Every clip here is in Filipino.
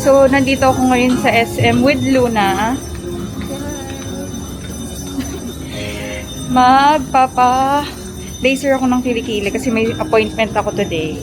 So, nandito ako ngayon sa SM with Luna. Magpapa-laser ako ng kilikili kasi may appointment ako today.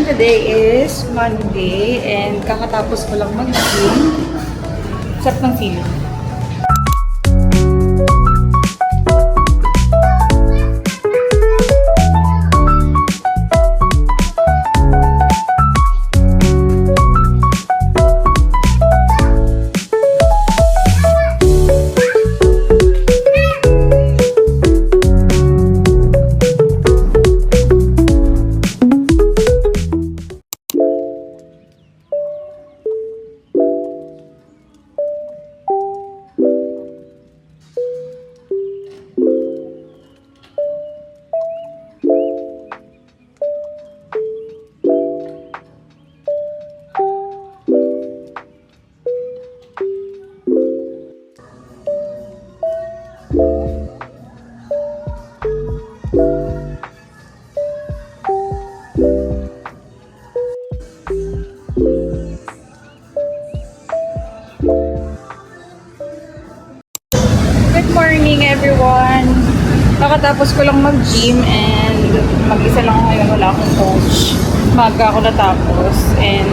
Today is Monday and kakatapos ko lang mag-gym. Sarap ng feeling. Good morning everyone! Kakatapos ko lang mag-gym and mag-isa lang ako ngayon, wala akong coach. Maga ako natapos and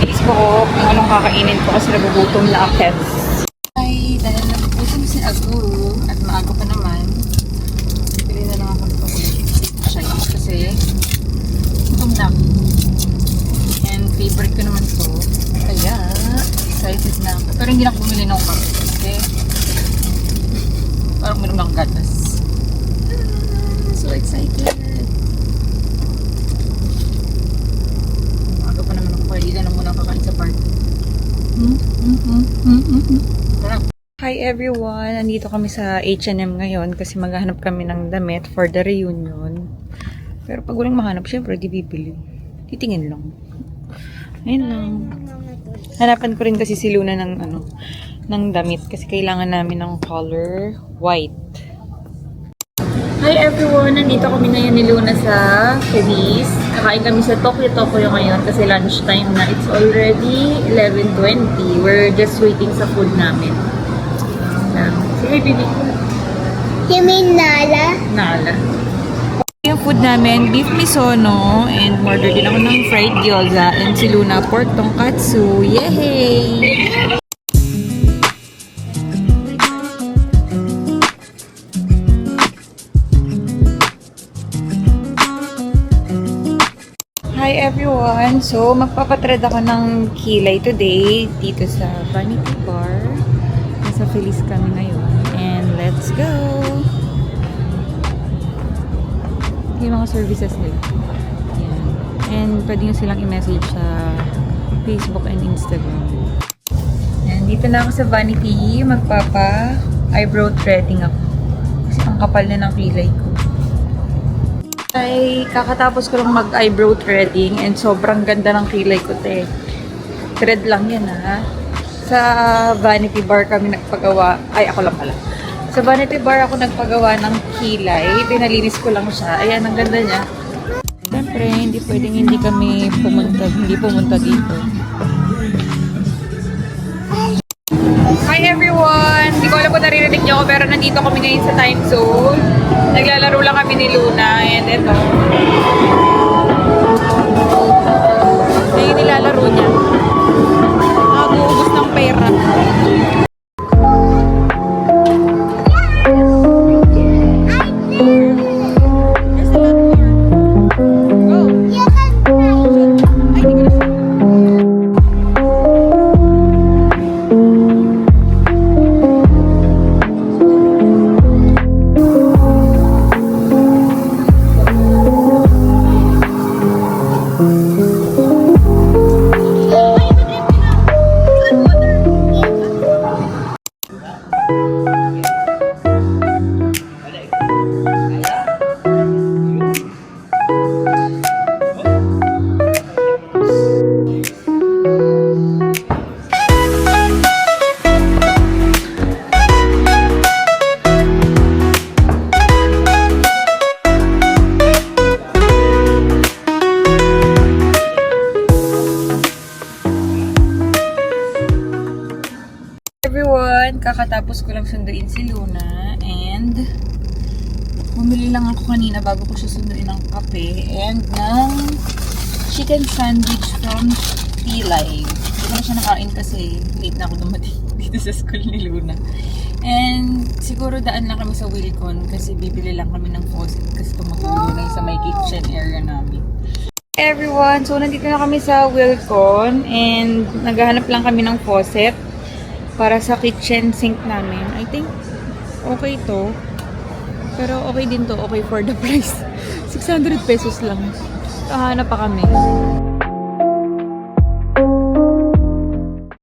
isip ko kung anong kakainin ko kasi nagugutom na akit. Ay, dahil nagugutom si Agu at maaga pa naman, pili na lang ako ito siya kasi gutom na ako. And favorite ko naman to, kaya excited na ako. Pero hindi na ako bumili ng kape kasi parang meron ng gatas. So excited. Maaga pa naman ako. Kaya na muna kakain sa party. Hi everyone! Nandito kami sa H&M ngayon kasi maghahanap kami ng damit for the reunion. Pero pag walang mahanap, syempre di bibili. Titingin lang. Ayun lang. Hanapan ko rin kasi si Luna ng damit kasi kailangan namin ng color white. Hi everyone! Nandito kami ngayon ni Luna sa Feliz. Kakain kami sa Tokyo ngayon kasi lunchtime na. It's already 11:20. We're just waiting sa food namin. Sige, baby. You mean Nala? Nala. ng food namin, beef misono, and order din ako ng fried gyoza, and si Luna, pork tonkatsu. Yay! Hi everyone! So, magpapatread ako ng kilay today dito sa Vanity Bar. Nasa Feliz kami ngayon. And let's go! Yung mga services nila. Yan. And pwede nyo silang i-message sa Facebook and Instagram. And dito na ako sa Vanity. Magpapa-eyebrow threading ako. Kasi ang kapal na ng kilay ko. Ay, kakatapos ko lang mag-eyebrow threading and sobrang ganda ng kilay ko, te. Thread lang yan, ha. Sa Vanity Bar kami nagpagawa. Ay, ako lang pala. Sa Vanity Bar ako nagpagawa ng kilay. Pinalinis ko lang siya. Ayan, ang ganda niya. Siyempre, hindi pwedeng hindi kami pumunta dito. Hi everyone! Hindi ko alam kung naririnig niyo ako pero nandito kami ngayon sa time zone. Naglalaro lang kami ni Luna and eto. Ito yung nilalaro niya. Nag-uubos ng pera. There's a lot more. Go! Ay, hindi ko na siya. Everyone, kakatapos ko lang sunduin si Luna and bumili lang ako kanina bago ko siya sunduin ng kape and ng chicken sandwich from Pilay. Hindi ko na siya nakain kasi late na ako dumating dito sa school ni Luna. And siguro daan lang kami sa Wilcon kasi bibili lang kami ng faucet kasi tumutulo na sa may kitchen area namin. Hey everyone, so nandito na kami sa Wilcon and naghahanap lang kami ng faucet para sa kitchen sink namin. I think okay to. Pero okay din to. Okay for the price. 600 pesos lang. Kahanap pa kami.